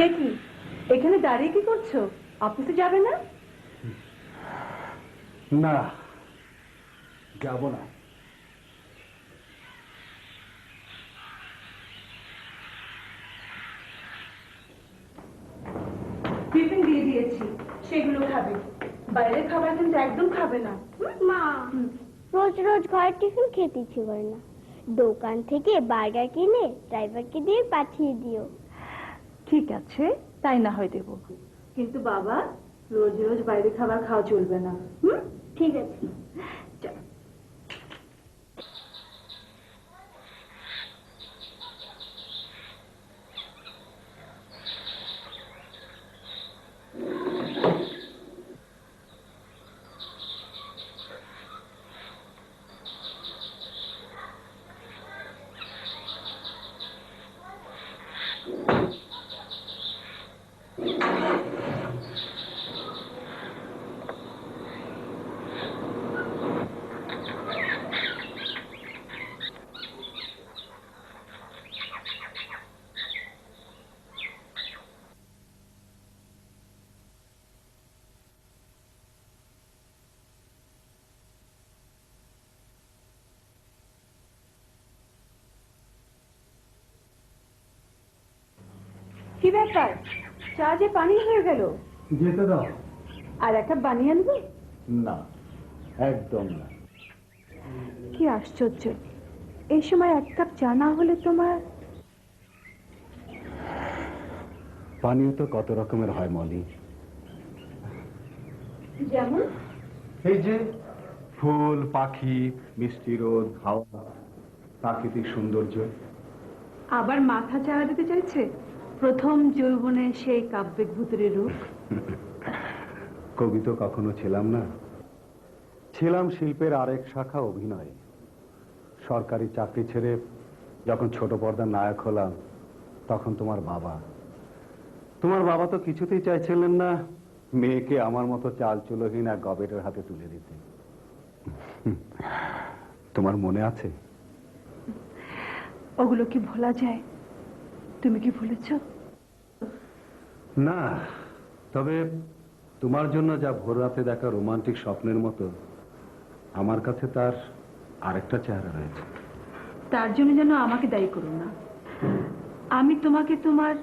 সে কি এখানে দাঁড়িয়ে কি করছো? অফিসে যাবে না? না, যাব না। টিফিন দিয়ে দিয়েছি, সেগুলো খাবে। বাইরের খাবার কিন্তু একদম খাবে না। মা, রোজ রোজ ঘরের টিফিন খেতে ইচ্ছে করে না। দোকান থেকে বার্গার কিনে ড্রাইভারকে দিয়ে পাঠিয়ে দিও। ঠিক আছে, তাই না হয় দেব, কিন্তু বাবা রোজ রোজ বাইরে খাবার খাওয়া চলবে না। ঠিক আছে। কি ব্যাপার, চা যে পানি হয়ে গেল? যেতে দাও। আর একটা বানিয়ে আনবে? না, একদম না। কি আশ্চর্য, এই সময় এক কাপ চা না হলে তোমার? পানীয় তো কত রকমের হয় মলি। যেমন? এই যে ফুল, পাখি, মিষ্টি রোদ, হাওয়া, প্রাকৃতিক সৌন্দর্য। আবার মাথা চাড়া দিতে চাইছে প্রথম যৌবনে সেই কাব্যিক ভূতের রূপ। কবি তো কখনো ছিলাম না, ছিলাম শিল্পের আরেক শাখা অভিনয়। সরকারি চাকরি ছেড়ে যখন ছোট পর্দার নায়ক হলাম, তখন তোমার বাবা তো কিছুতেই চাইছিলেন না মেয়েকে আমার মতো চাল চুলোহীন এক গবেটের হাতে তুলে দিতে। তোমার মনে আছে? ওগুলো কি ভোলা যায়? তুমি কি ভুলেছ? না, তবে তোমার জন্য যা ভোর রাতে দেখা রোমান্টিক স্বপ্নের মতো আমার কাছে তার আরেকটা চেহারা রয়েছে। তার জন্য যেন আমাকে দায়ী করো না। আমি তোমাকে তোমার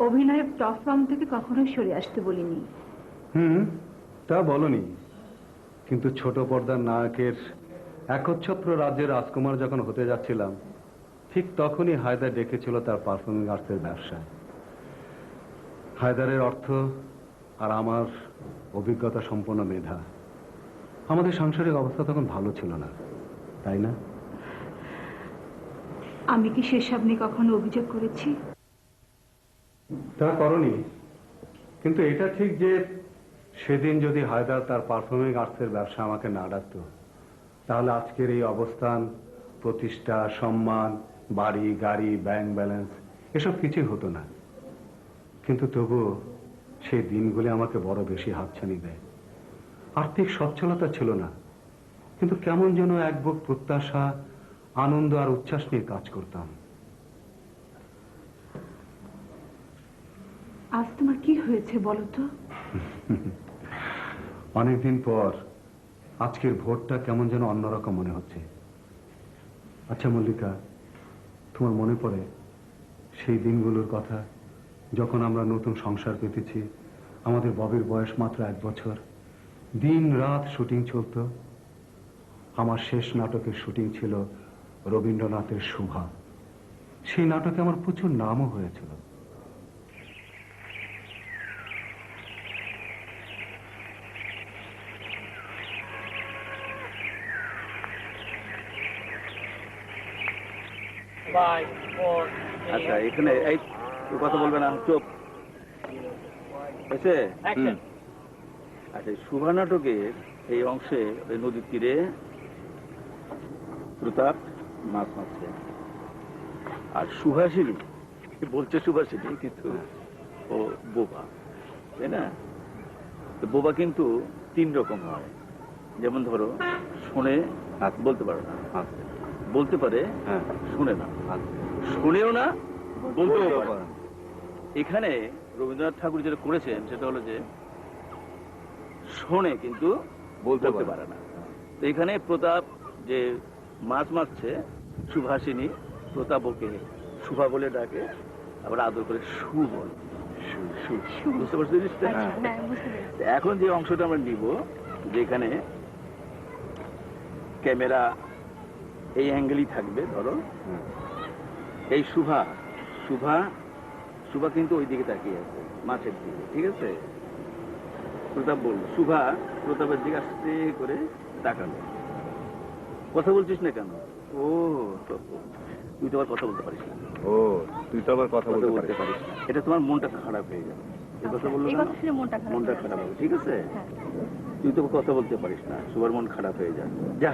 অভিনয়ের প্ল্যাটফর্ম থেকে কখনোই সরে আসতে বলিনি। তা বলনি, কিন্তু ছোট পর্দার নায়কের একচ্ছত্র রাজ্যের রাজকুমার যখন হতে যাচ্ছিলাম, ঠিক তখনই হায়দার ডেকেছিল তার পারফর্মিং আর্টসের ব্যবসায়। হায়দারের অর্থ আর আমার অভিজ্ঞতা সম্পন্ন মেধা। আমাদের সাংসারিক অবস্থা তখন ভালো ছিল না, তাই না? আমি কি সেসব নিয়ে কখনো অভিযোগ করেছি? তা করনি, কিন্তু এটা ঠিক যে সেদিন যদি হায়দার তার পারফর্মিং আর্টসের ব্যবসা আমাকে না ডাকতো, তাহলে আজকের এই অবস্থান, প্রতিষ্ঠা, সম্মান, বাড়ি, গাড়ি, ব্যাংক ব্যালেন্স এসব কিছুই হতো না। কিন্তু তবুও সেই দিনগুলি আমাকে বড় বেশি হাতছানি দেয়। আর্থিক সচ্ছলতা ছিল না, কিন্তু কেমন যেন এক বুক প্রত্যাশা, আনন্দ আর উচ্ছ্বাস নিয়ে কাজ করতাম। আজ তোমার কি হয়েছে বলো তো? অনেকদিন পর আজকের ভোরটা কেমন যেন অন্যরকম মনে হচ্ছে। আচ্ছা মল্লিকা, তোমার মনে পড়ে সেই দিনগুলোর কথা, যখন আমরা নতুন সংসার পেতেছি, আমাদের ববির বয়স মাত্র 1 বছর, দিন রাত শুটিং চলত। আমার শেষ নাটকের শুটিং ছিল রবীন্দ্রনাথের শোভা। সেই নাটকে আমার প্রচুর নামও হয়েছিল। আচ্ছা, এখানে এই কথা বলবে না, চুপ। হয়েছে? আচ্ছা, শুভা নাটকের এই অংশে ওই নদীর তীরে প্রতাপ মাছ মারছে, আর সুভাষিনী বলছে সুভাষিনী, কিন্তু ও বোবা, তাই না? তো বোবা কিন্তু 3 রকম হয়। যেমন ধরো, শোনে, বলতে পারে না, বলতে পারে, শুনে না, শোনেও না, বলতেও পারে। এখানে রবীন্দ্রনাথ ঠাকুর যেটা করেছেন সেটা হলো যে শোনে কিন্তু বলতে পারে না। তো এখানে প্রতাপ যে মাছ মারছে, সুভাষিনী প্রতাপ ওকে শুভা বলে ডাকে, আবার আদর করে সু বলে। বুঝতে পারছো জিনিসটা? হ্যাঁ, বুঝতে পেরেছি। তো এখন যে অংশটা আমরা নিব, যেখানে ক্যামেরা এই অ্যাঙ্গেলই থাকবে, ধরো এই শুভা শুভা শুভা কিন্তু ওই দিকে তাকিয়ে আছে, মাছের দিকে, ঠিক আছে? প্রতাপ বলল, শুভা প্রতাপের দিকে আস্তে করে তাকালো। কথা বলছিস না কেন? ও তুই তো আবার কথা বলতে পারিস না। ও, তুই তো আবার কথা কথা বলতে পারিস না, এটা তোমার মনটা খারাপ হয়ে যাবে। এই কথা বললো এই কেন? কথা শুনে মনটা খারাপ মনটা হয়ে খারাপ যাচ্ছে। হবে, ঠিক আছে? হ্যাঁ। তুই তো কথা বলতে পারিস না, সবার মন খারাপ হয়ে যায়। যা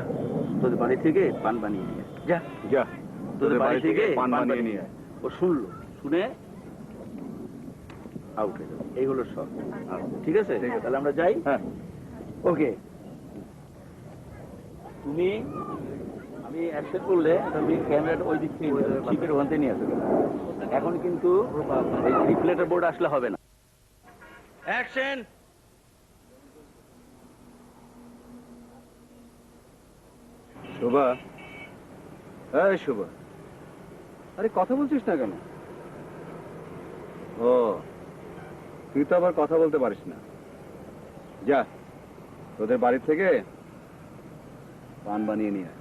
তোদের বাড়ি থেকে পান বানিয়ে নিয়ে আয়। যা যা, তোদের বাড়ি থেকে পান বানিয়ে নিয়ে আয়। ও শুনলো, শুনে আউট হয়ে যাবে। এই হলো সব। ঠিক আছে, তাহলে আমরা যাই। হ্যাঁ। ওকে, তুমি আমি অ্যাকশন করলে তুমি ক্যামেরাটা ওই দিক থেকে চিপের ওখান থেকে নিয়ে আসবে। এখন কিন্তু এই রিফ্লেক্টর বোর্ড আসলে হবে না। অ্যাকশন। শোভা, এই শোভা, আরে কথা বলছিস না কেন? ও, তুই তো আবার কথা বলতে পারিস না। যা, তোদের বাড়ি থেকে পান বানিয়ে নিয়ে আয়।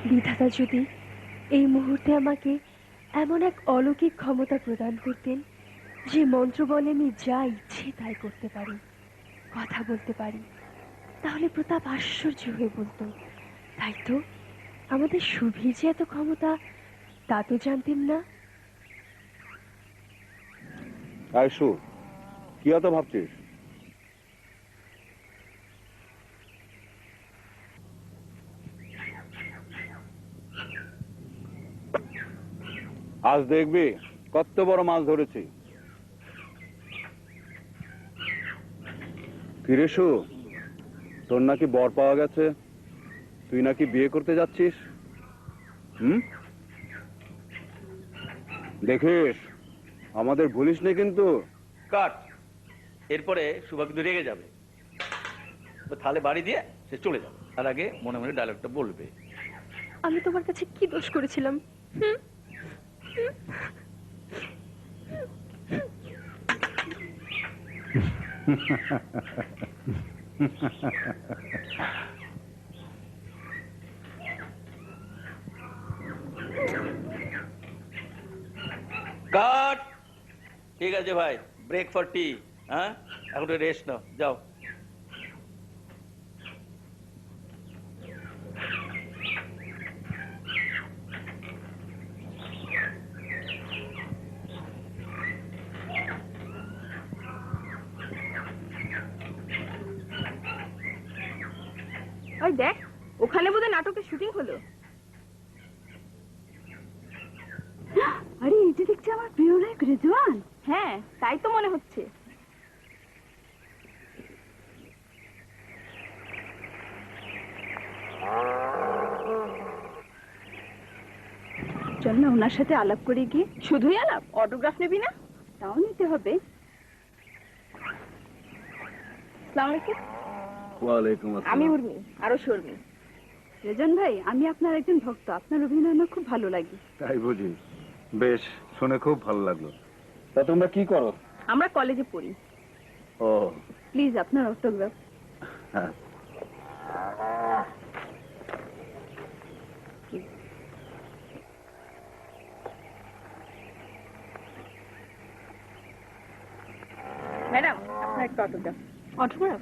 বিধাতা যদি এই মুহূর্তে আমাকে এমন এক অলৌকিক ক্ষমতা প্রদান করতেন, যে মন্ত্র বলে আমি যা ইচ্ছে তাই করতে পারি, কথা বলতে পারি, তাহলে প্রতাপ আশ্চর্য হয়ে বলতো, তাই তো আমাদের শুভির যে এত ক্ষমতা তা তো জানতেন না। আয়সু, কি অত ভাবছিস? আজ দেখবি কত বড় মাছ ধরেছি। ফিরেশু, তোর নাকি বর পাওয়া গেছে, তুই নাকি বিয়ে করতে যাচ্ছিস। দেখিস আমাদের ভুলিস নি কিন্তু। কাট। এরপরে সুভা কিন্তু রেগে যাবে, তাহলে বাড়ি দিয়ে সে চলে যাবে। তার আগে মনে মনে ডায়লগটা বলবে, আমি তোমার কাছে কি দোষ করেছিলাম? কাট। ঠিক আছে ভাই, ব্রেক ফর টি। হ্যাঁ, এখন রেস্ট নাও, যাও। ওই দেখ, ওখানে বোধহয় নাটকের শুটিং হলো। আরে এই যে দেখছি আমার প্রিয় নায়ক রেজওয়ান। হ্যাঁ, তাই তো মনে হচ্ছে। চল না ওনার সাথে আলাপ করে গিয়ে। শুধুই আলাপ? অটোগ্রাফ নেবি না? তাও নিতে হবে। আসসালামু আলাইকুম। ওয়ালাইকুম আমি আসসালাম। উর্মি, আরো শর্মি। রেজন ভাই, আমি আপনার একজন ভক্ত, আপনার অভিনয় আমার খুব ভালো লাগে। তাই বুঝি? বেশ, শুনে খুব ভালো লাগলো। তা তোমরা কি করো? আমরা কলেজে পড়ি। ও, প্লিজ আপনার অটোগ্রাফ। হ্যাঁ। ম্যাডাম আপনার একটা অটোগ্রাফ। অটোগ্রাফ?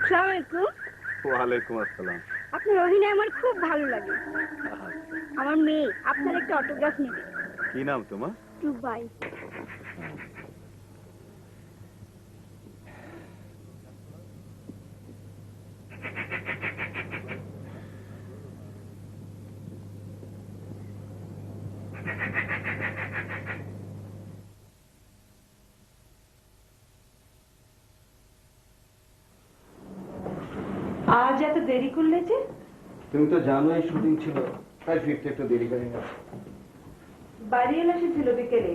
আসসালামু আলাইকুম। ওয়ালাইকুম আসসালাম। আপনার অভিনয় আমার খুব ভালো লাগে। আমার মেয়ে আপনার একটা অটোগ্রাফ নেবে। কি নাম তোমার? দুবাই। আজ এত দেরি করলে যে? তুমি তো জানোই শুটিং ছিল, তাই ফিরতে একটু দেরি করে গেছে। বাড়ি এলে এসেছিল বিকেলে।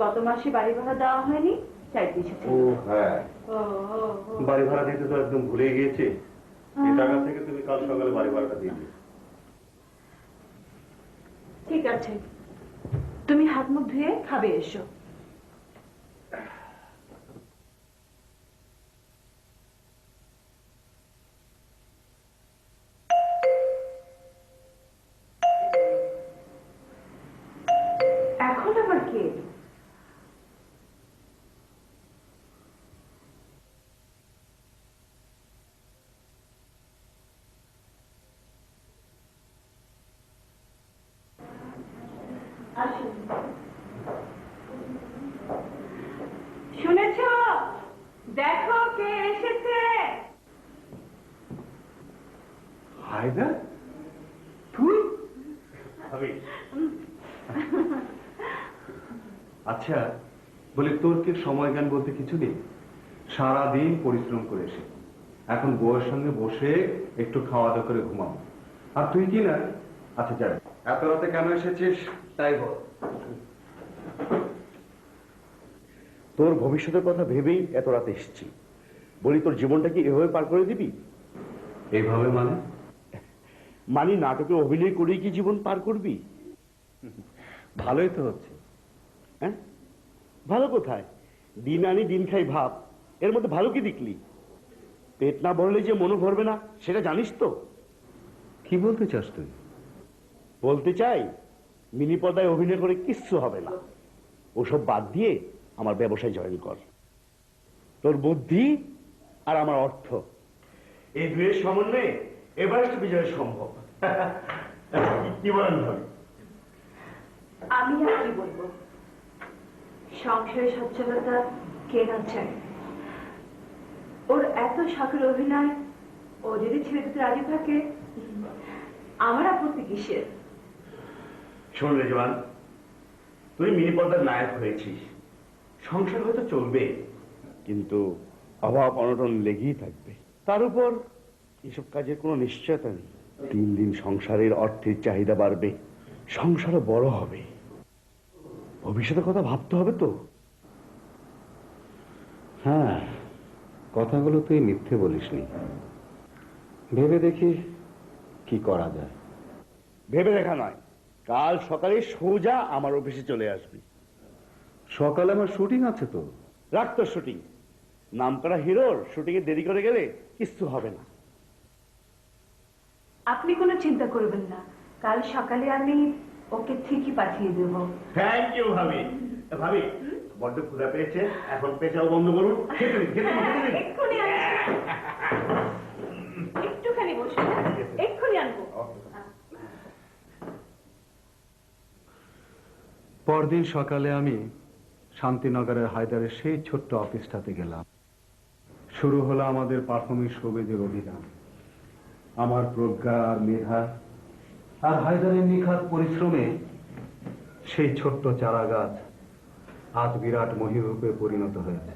গত মাসে বাড়ি ভাড়া দেওয়া হয়নি, চাইতে এসেছিল। ও হ্যাঁ, ও, ও, ও। বাড়ি ভাড়া দিতে তো একদম ভুলে গিয়েছি। এই টাকা থেকে তুমি কাল সকালে বাড়ি ভাড়াটা দিয়ে দিও। ঠিক আছে, তুমি হাত মুখ ধুয়ে খাবে এসো। এখন আবার কে? শুনেছ? দেখো কে এসেছে। হায়দার, তুই? আমি। আচ্ছা বলি, তোর কি সময় জ্ঞান বলতে কিছু নেই? সারাদিন পরিশ্রম করে এসে এখন বউয়ের সঙ্গে বসে একটু খাওয়া দাওয়া করে ঘুমাবো, আর তুই কি না? আচ্ছা যাবে, এত রাতে কেন এসেছিস তাই বল। তোর ভবিষ্যতের কথা ভেবেই এত রাতে এসেছি। বলি, তোর জীবনটা কি এভাবে পার করে দিবি? এইভাবে মানে? মানি নাটকে অভিনয় করেই কি জীবন পার করবি? ভালোই তো হচ্ছে। হ্যাঁ, ভালো কোথায়? দিন আনি দিন খাই ভাব, এর মধ্যে ভালো কি দেখলি? পেট না ভরলে যে মনও ভরবে না, সেটা জানিস তো? কি বলতে চাস তুই? বলতে চাই, মিনি পর্দায় অভিনয় করে কিচ্ছু হবে না। ওসব বাদ দিয়ে আমার ব্যবসায় জয়েন কর। তোর বুদ্ধি আর আমার অর্থ, এই দুয়ের সমন্বয়ে এভারেস্ট বিজয় সম্ভব। কি বলেন ভাবি? আমি আর কি বলবো, সংসারে সচ্ছলতা কে না চায়? ওর এত শখের অভিনয়, ও যদি ছেড়ে দিতে রাজি থাকে, আমার আপত্তি কিসের? শোন রেজওয়ান, তুই মিনি পর্দার নায়ক হয়েছিস, সংসার হয়তো চলবে, কিন্তু অভাব অনটন লেগেই থাকবে। তার উপর এসব কাজের কোনো নিশ্চয়তা নেই। দিন দিন সংসারের অর্থের চাহিদা বাড়বে, সংসারও বড় হবে, ভবিষ্যতের কথা ভাবতে হবে তো। হ্যাঁ, কথাগুলো তুই মিথ্যে বলিসনি। ভেবে দেখি কি করা যায়। ভেবে দেখা নয়, কাল সকালে সোজা আমার অফিসে চলে আসবি। সকালে আমার শুটিং আছে তো। রাখ তোর শুটিং, নামকরা হিরোর শুটিং এ দেরি করে গেলে কিচ্ছু হবে না। আপনি কোনো চিন্তা করবেন না, কাল সকালে আমি ওকে ঠিকই পাঠিয়ে দেব। থ্যাংক ইউ ভাবি। ভাবি, বড্ড ক্ষুধা পেয়েছে, এখন পেঁচাও বন্ধ করুন। খেতে দিন, খেতে দিন, খেতে দিন। এক্ষুনি আনছি। একটুখানি বসে, এক্ষুনি আনবো। পরদিন সকালে আমি শান্তিনগরের হায়দারের সেই ছোট্ট অফিসটাতে গেলাম। শুরু হলো আমাদের পারফরমেন্স শোবেজের অভিযান। আমার প্রজ্ঞা আর মেধা আর হায়দারের নিখাত পরিশ্রমে সেই ছোট্ট চারা গাছ আজ বিরাট মহিরূপে পরিণত হয়েছে।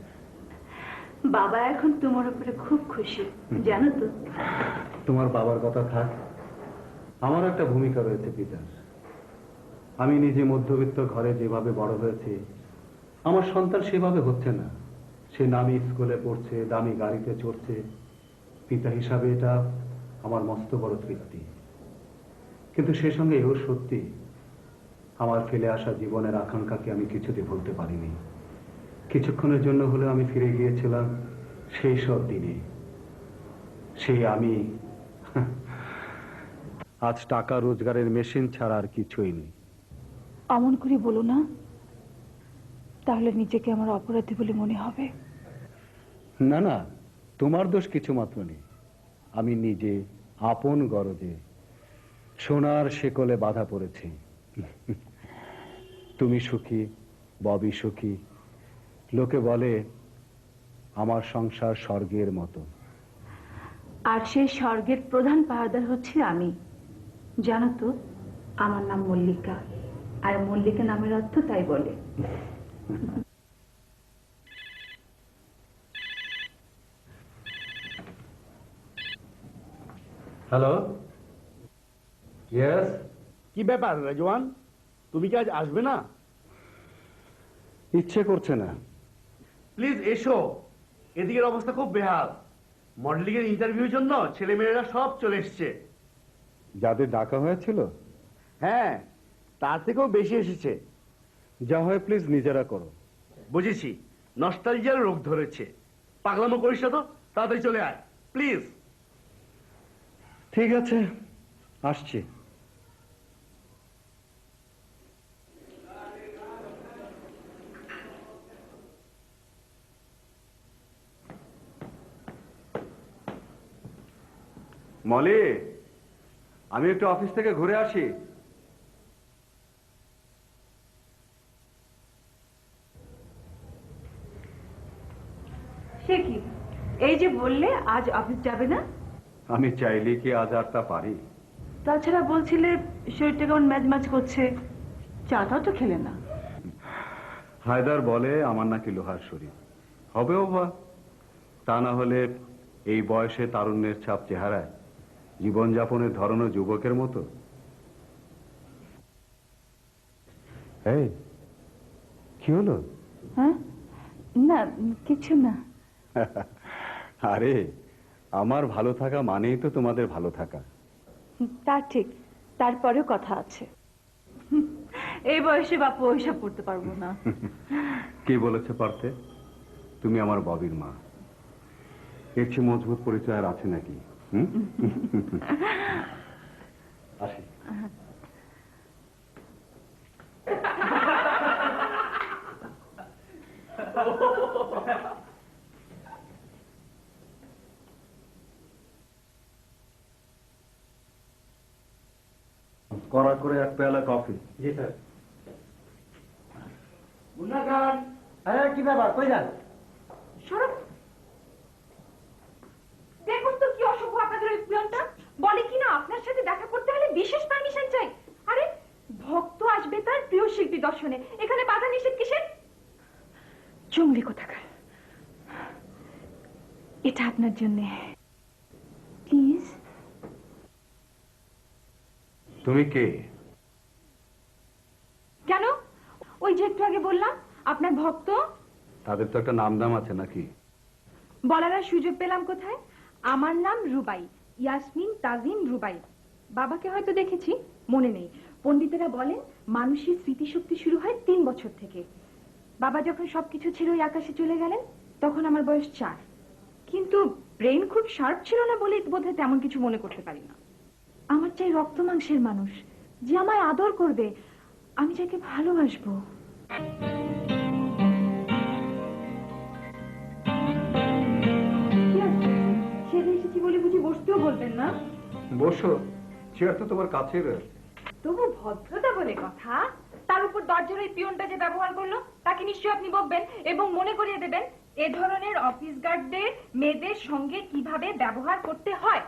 বাবা এখন তোমার উপরে খুব খুশি, জানো তো? তোমার বাবার কথা থাক, আমার একটা ভূমিকা রয়েছে পিতার। আমি নিজে মধ্যবিত্ত ঘরে যেভাবে বড় হয়েছি, আমার সন্তান সেভাবে হচ্ছে না। সে নামি স্কুলে পড়ছে, দামি গাড়িতে চড়ছে। পিতা হিসাবে এটা আমার মস্ত বড় তৃপ্তি। কিন্তু সে সঙ্গে এও সত্যি, আমার ফেলে আসা জীবনের আকাঙ্ক্ষাকে আমি কিছুতে ভুলতে পারিনি। কিছুক্ষণের জন্য হলেও আমি ফিরে গিয়েছিলাম সেই সব দিনে। সেই আমি আজ টাকা রোজগারের মেশিন ছাড়া আর কিছুই নেই। অমন করে বলো না, তাহলে নিজেকে আমার অপরাধী বলে মনে হবে। না না, তোমার দোষ কিছু মাত্র নেই। আমি নিজে আপন গরজে সোনার শেকলে বাধা পড়েছি। তুমি সুখী, ববি সুখী, লোকে বলে আমার সংসার স্বর্গের মতো। আর সেই স্বর্গের প্রধান পাহারাদার হচ্ছে আমি। জানো তো, আমার নাম মল্লিকা, আর মল্লিকা নামের অর্থ তাই বলে। Hello, yes. কি ব্যাপার রেজওয়ান, তুমি কি আজ আসবে না? ইচ্ছে করছে না। প্লিজ এসো, এদিকের অবস্থা খুব বেহাল। মডেলিং এর ইন্টারভিউর জন্য ছেলেমেয়েরা সব চলে এসছে। যাদের ডাকা হয়েছিল? হ্যাঁ, তার থেকেও বেশি এসেছে। যা হয় প্লিজ নিজেরা করো। বুঝেছি, নস্টালজিয়ার রোগ ধরেছে। পাগলামো করিস না তো, তাড়াতাড়ি চলে আয় প্লিজ। ঠিক আছে, আসছি। মলি, আমি একটু অফিস থেকে ঘুরে আসি। সে কি, এই যে বললে আজ অফিস যাবে না? আমি চাইলে কি আজ আর তা পারি? তাছাড়া বলছিলে শরীরটা কেমন ম্যাজ ম্যাজ করছে, চাটাও তো খেলে না। হায়দার বলে আমার নাকি লোহার শরীর। হবেও বা, তা না হলে এই বয়সে তারুণ্যের ছাপ চেহারায় জীবনযাপনের ধরনও যুবকের মতো। এই, কি হলো? হ্যাঁ, না কিছু না। আরে, আমার ভালো থাকা মানেই তো তোমাদের ভালো থাকা। তা ঠিক, তারপরেও কথা আছে। এই বয়সে বাপু ওইসব করতে পারবো না। কে বলেছে পারতে? তুমি আমার ববির মা, এর চেয়ে মজবুত পরিচয় আর আছে নাকি? আসি। কড়া করে এক পেয়ালা কফি। জি স্যার। মুন্না খান, হ্যাঁ, কি ব্যাপার, কই যান? সরব, দেখুন তো কি অসভ্য আপনাদের ওই পিয়নটা। বলে কিনা আপনার সাথে দেখা করতে হলে বিশেষ পারমিশন চাই। আরে, ভক্ত আসবে তার প্রিয় শিল্পী দর্শনে, এখানে বাধা নিষেধ কিসের? চুমলি কোথাকার, এটা আপনার জন্যে, প্লিজ। তুমি কে? কেন, ওই যে একটু আগে বললাম আপনার ভক্ত। তাদের তো একটা নাম দাম আছে নাকি? বলার আর সুযোগ পেলাম কোথায়? আমার নাম রুবাই, ইয়াসমিন তাজিন রুবাই। বাবাকে হয়তো দেখেছি, মনে নেই। পণ্ডিতেরা বলেন মানুষের স্মৃতিশক্তি শুরু হয় 3 বছর থেকে। বাবা যখন সবকিছু ছেড়ে ওই আকাশে চলে গেলেন, তখন আমার বয়স 4। কিন্তু ব্রেন খুব শার্প ছিল না বলেই বোধহয় তেমন কিছু মনে করতে পারি না। আমার চাই রক্ত মাংসের মানুষ, যে আমায় আদর করবে, আমি যাকে ভালোবাসবো। সেরে এসেছি বলে বুঝি বসতেও বলবেন না? বসো, চেয়ার তো তোমার কাছেই রয়েছে। তবু ভদ্রতা বলে কথা। তার উপর দরজার এই পিয়নটা যে ব্যবহার করলো, তাকে নিশ্চয়ই আপনি বকবেন এবং মনে করিয়ে দেবেন এ ধরনের অফিস গার্ডদের মেয়েদের সঙ্গে কিভাবে ব্যবহার করতে হয়।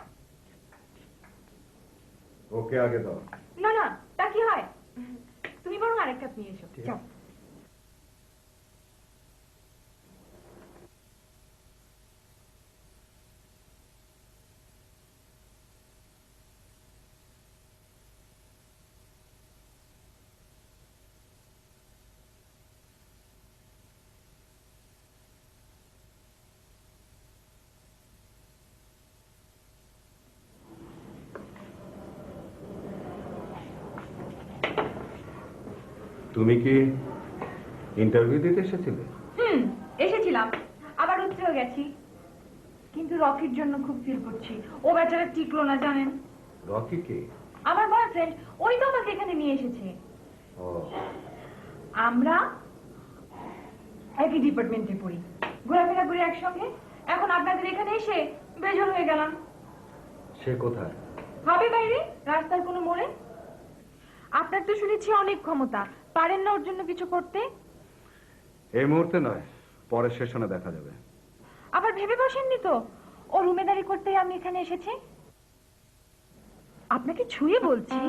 ওকে আগে দাও। না না, তা কি হয়? তুমি বরং আরেক কাপ নিয়ে এসো, যাও। তুমি কি ইন্টারভিউ দিতে এসেছিলে? এসেছিলাম, আবার উঠতেও গেছি, কিন্তু রকির জন্য খুব ফিল করছি। ও বেচারা টিকলো না, জানেন। রকি কে? আমার বয়ফ্রেন্ড, ওই তো আমাকে এখানে নিয়ে এসেছে। ও, আমরা একই ডিপার্টমেন্টে পড়ি, ঘোরাফেরা করি একসঙ্গে। এখন আপনাদের এখানে এসে বেজোর হয়ে গেলাম। সে কোথায়? হবে বাইরে, রাস্তার কোনো মোড়ে। আপনার তো শুনেছি অনেক ক্ষমতা, পারেন না ওর জন্য কিছু করতে? এই মুহূর্তে নয়, পরের সেশনে দেখা যাবে। আবার ভেবে বসেননি তো ও রুমেদারি করতেই আমি এখানে এসেছি? আপনাকে ছুঁয়ে বলছি।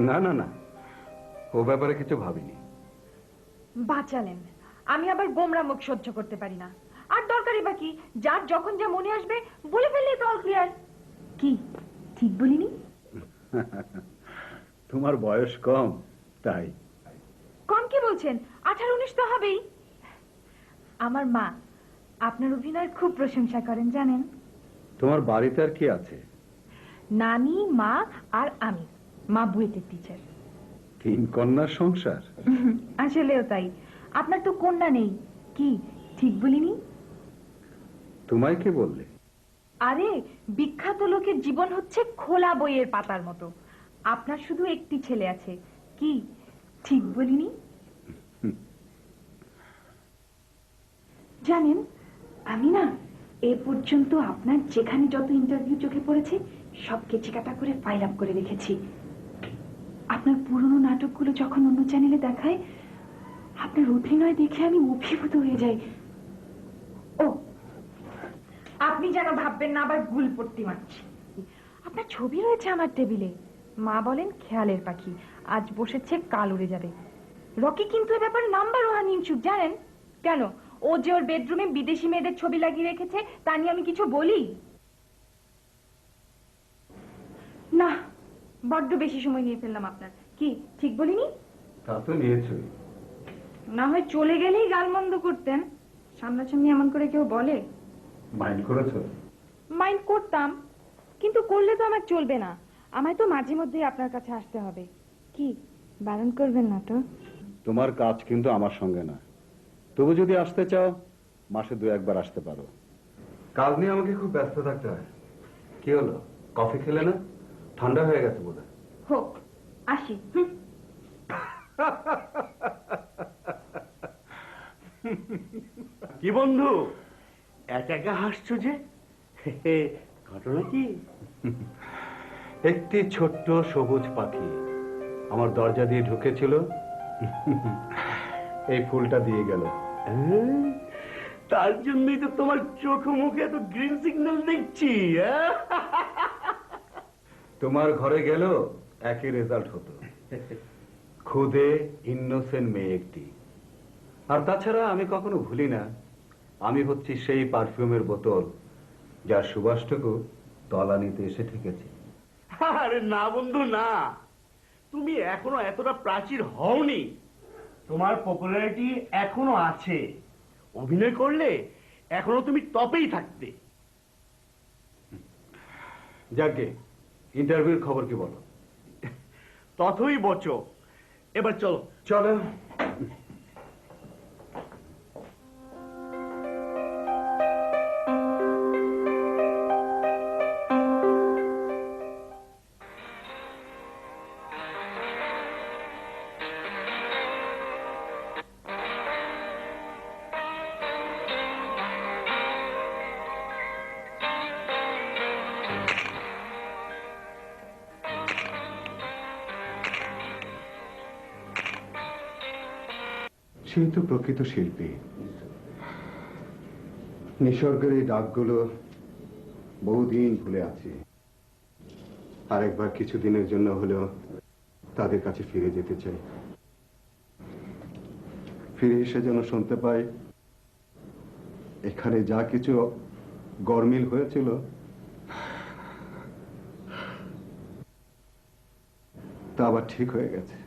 না না না, ও ব্যাপারে কিছু ভাবিনি। বাঁচালেন, আমি আবার গোমরা মুখ সহ্য করতে পারি না। আর দরকারই বাকি, যার যখন যা মনে আসবে বলে ফেললেই তো অল ক্লিয়ার। কি ঠিক বলিনি? তোমার বয়স কম, তাই। কম কি বলছেন? 18-19 তো হবেই। আমার মা আপনার অভিনয় খুব প্রশংসা করেন জানেন। তোমার বাড়িতে আর কি আছে? নানি, মা আর আমি। মা বুয়েটের টিচার। 3 কন্যার সংসার। আসলেও তাই। আপনার তো কন্যা নেই, কি ঠিক বলিনি? তোমায় কে বললে? আরে, বিখ্যাত লোকের জীবন হচ্ছে খোলা বইয়ের পাতার মতো। আপনার শুধু একটি ছেলে আছে, কি ঠিক বলিনি? জানেন, আমি না এ পর্যন্ত আপনার যেখানে যত ইন্টারভিউ চোখে পড়েছে সব কেচিকাটা করে ফাইল আপ করে রেখেছি। আপনার পুরনো নাটকগুলো যখন অন্য চ্যানেলে দেখায়, আপনার অভিনয় দেখে আমি অভিভূত হয়ে যাই। ও, আপনি যেন ভাববেন না আবার ভুল পড়তে মারছি। আপনার ছবি রয়েছে আমার টেবিলে। মা বলেন খেয়ালের পাখি, আজ বসেছে কাল উড়ে যাবে। রকি কিন্তু এ ব্যাপারে নাম্বার 1 ইনচুক জানেন। কেন, ও যে ওর বেডরুমে বিদেশি মেয়েদের ছবি লাগিয়ে রেখেছে তা নিয়ে আমি কিছু বলি? না, বড্ড বেশি সময় নিয়ে ফেললাম আপনার। কি ঠিক বলিনি? তা তো নিয়েছই। না হয় চলে গেলেই গালমন্দ করতেন, সামনাসামনি এমন করে কেউ বলে? মাইন্ড করেছো? মাইন্ড করতাম, কিন্তু করলে তো আমার চলবে না। আমায় তো মাঝে মধ্যেই আপনার কাছে আসতে হবে। কি বারণ করবেন না তো? তোমার কাজ কিন্তু আমার সঙ্গে না। তবু যদি আসতে চাও, মাসে 2-1 বার আসতে পারো। কাজ নিয়ে আমাকে খুব ব্যস্ত থাকতে হয়। কি হলো, কফি খেলে না? ঠান্ডা হয়ে গেছে বোধহয়। হোক, আসি। কি বন্ধু, একা একা হাসছো যে? ঘটনা কি? একটি ছোট্ট সবুজ পাখি আমার দরজা দিয়ে ঢুকেছিল, এই ফুলটা দিয়ে গেল। তার জন্যই তো তোমার চোখ মুখে এত গ্রিন সিগন্যাল দেখছি। তোমার ঘরে গেল একই রেজাল্ট হতো। খুদে ইনোসেন্ট মেয়ে একটি। আর তাছাড়া আমি কখনো ভুলি না, আমি হচ্ছি সেই পারফিউমের বোতল যার সুবাসটুকু তলানিতে এসে ঠেকেছে। আরে না বন্ধু না, তুমি এখনো এতটা প্রাচীর হওনি। তোমার পপুলারিটি এখনো আছে। অভিনয় করলে এখনো তুমি টপেই থাকতে। যাকে ইন্টারভিউর খবর কি বলো? তথই বচো। এবার চলো চলো। সেই তো প্রকৃত শিল্পী। নিসর্গের এই ডাকগুলো বহুদিন ভুলে আছি। আরেকবার কিছুদিনের জন্য হলেও তাদের কাছে ফিরে যেতে চাই। ফিরে এসে যেন শুনতে পাই, এখানে যা কিছু গরমিল হয়েছিল তা আবার ঠিক হয়ে গেছে।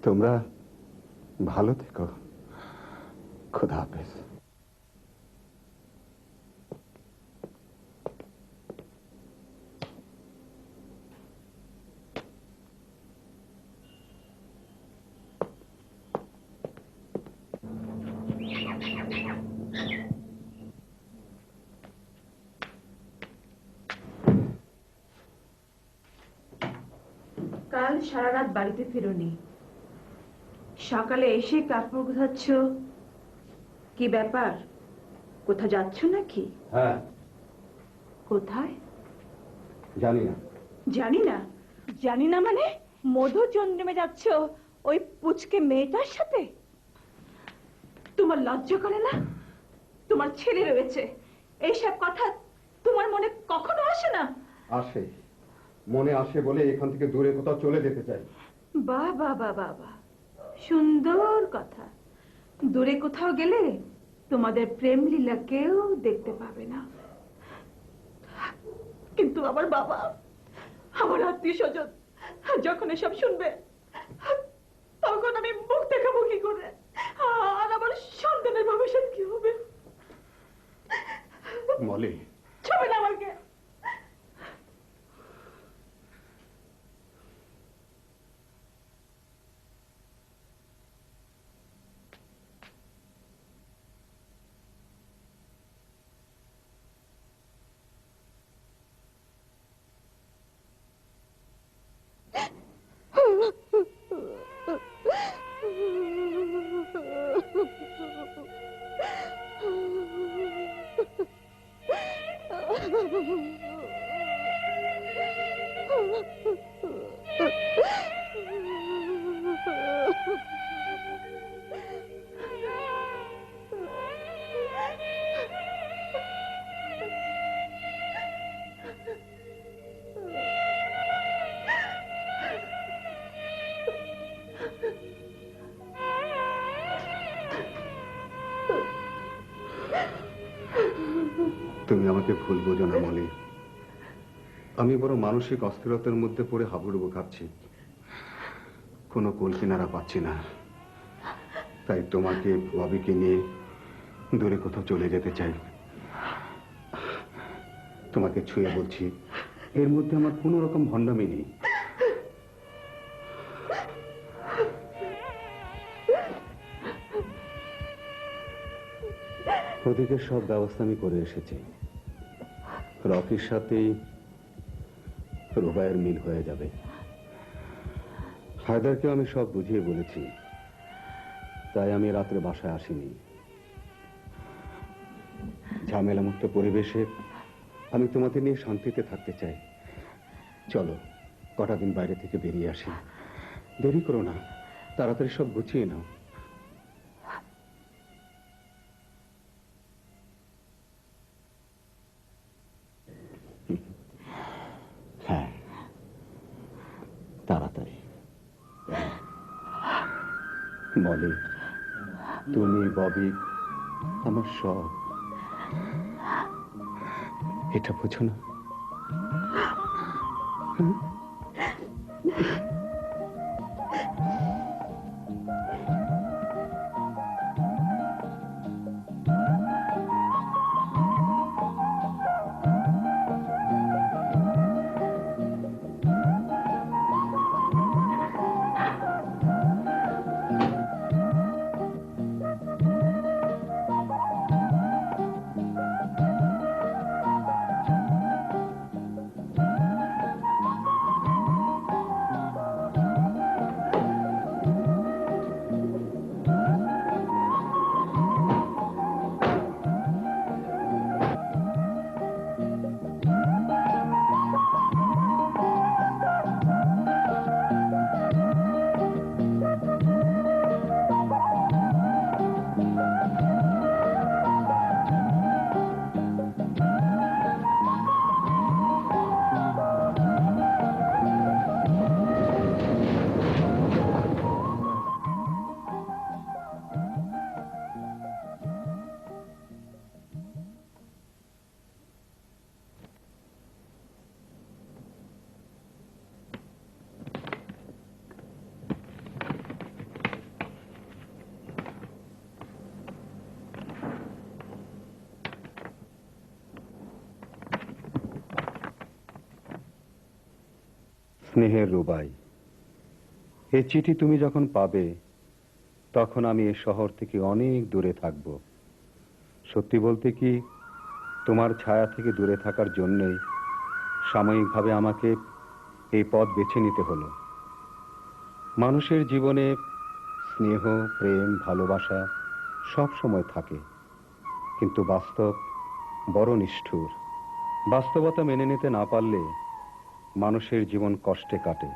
তোমরা ভালো থেকো। খোদা হাফেজ। কাল সারা রাত বাড়িতে ফেরোনি, সকালে এসে কাপড় গোছাচ্ছ, কি ব্যাপার? কোথা যাচ্ছ নাকি? হ্যাঁ, কোথায়? জানি না। জানি না? জানি না মানে মধুচন্দ্রমে যাচ্ছ ওই পুচকে মেয়েটার সাথে? তোমার লজ্জা করে না? তোমার ছেলে রয়েছে, এইসব কথা তোমার মনে কখনো আসে না? আসে, মনে আসে বলে এখান থেকে দূরে কোথাও চলে যেতে চাই। বাহ বাহ বাহ বাহ বাহ, সুন্দর কথা। দূরে কোথাও গেলে তোমাদের প্রেম লীলা কেউ দেখতে পাবে না। কিন্তু আমার বাবা, আমার আত্মীয় স্বজন যখন এসব শুনবে, তখন আমি মুখ দেখাবো কি করে? আর আমার সন্তানের ভবিষ্যৎ কি হবে? মলি, ছবে না আমাকে। তুমি আমাকে ভুল বোঝো না মলি। আমি বড় মানসিক অস্থিরতার মধ্যে পড়ে হাবুডুবু খাচ্ছি, কোনো কুল কিনারা পাচ্ছি না। তাই তোমাকে ববিকে নিয়ে দূরে কোথাও চলে যেতে চাই। তোমাকে ছুঁয়ে বলছি, এর মধ্যে আমার কোনো রকম ভণ্ডামি নেই। ওদিকে সব ব্যবস্থা আমি করে এসেছি। রকির সাথেই রুবাইয়ের মিল হয়ে যাবে। হায়দারকেও আমি সব বুঝিয়ে বলেছি, তাই আমি রাত্রে বাসায় আসিনি। ঝামেলামুক্ত পরিবেশে আমি তোমাদের নিয়ে শান্তিতে থাকতে চাই। চলো কটা দিন বাইরে থেকে বেরিয়ে আসি। দেরি করো না, তাড়াতাড়ি সব গুছিয়ে নাও। হ্যাঁ, তাড়াতাড়ি। মলি, তুমি, ববি, আমার সব। এটা বুঝো না? স্নেহের রুবাই, এই চিঠি তুমি যখন পাবে তখন আমি এই শহর থেকে অনেক দূরে থাকব। সত্যি বলতে কি, তোমার ছায়া থেকে দূরে থাকার জন্যই সাময়িকভাবে আমাকে এই পথ বেছে নিতে হলো। মানুষের জীবনে স্নেহ, প্রেম, ভালোবাসা সব সময় থাকে, কিন্তু বাস্তব বড় নিষ্ঠুর। বাস্তবতা মেনে নিতে না পারলে মানুষের জীবন কষ্টে কাটে।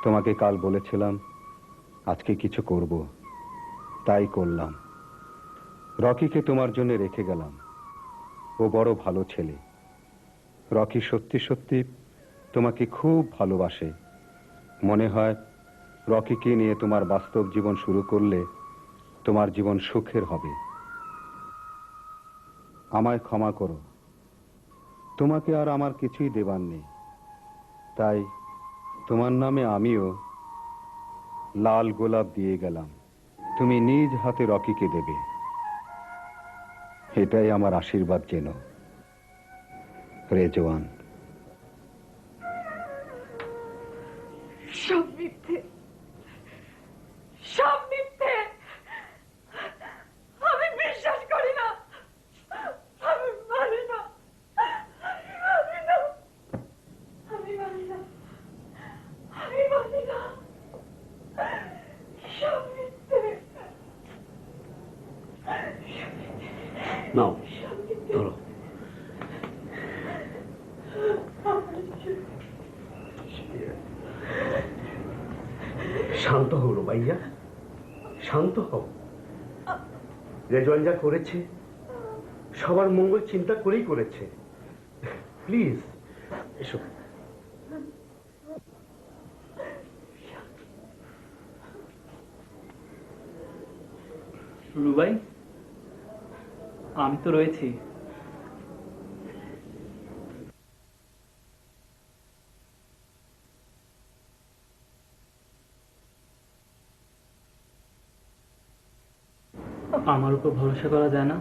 তোমাকে কাল বলেছিলাম আজকে কিছু করব, তাই করলাম। রকিকে তোমার জন্য রেখে গেলাম। ও বড় ভালো ছেলে। রকি সত্যি সত্যি তোমাকে খুব ভালোবাসে। মনে হয় রকিকে নিয়ে তোমার বাস্তব জীবন শুরু করলে তোমার জীবন সুখের হবে। আমায় ক্ষমা করো, তোমাকে আর আমার কিছুই দেবার নেই, তাই তোমার নামে আমিও লাল গোলাপ দিয়ে গেলাম। তুমি নিজ হাতে রকিকে দেবে, এটাই আমার আশীর্বাদ যেন। রেজওয়ান। সব মিথ্যে, সব মিথ্যে। আমি বিশ্বাস করি না, আমি মানি না, আমি মানি না, আমি মানি না, আমি মানি না। সব মিথ্যে। নাও ধরো। শান্ত হও রুবাইয়া, শান্ত হও। রেজওয়ান যা করেছে সবার মঙ্গল চিন্তা করেই করেছে। প্লিজ এসো। রুবাই, আমি তো রয়েছি। আমার উপর ভরসা করা যায় না?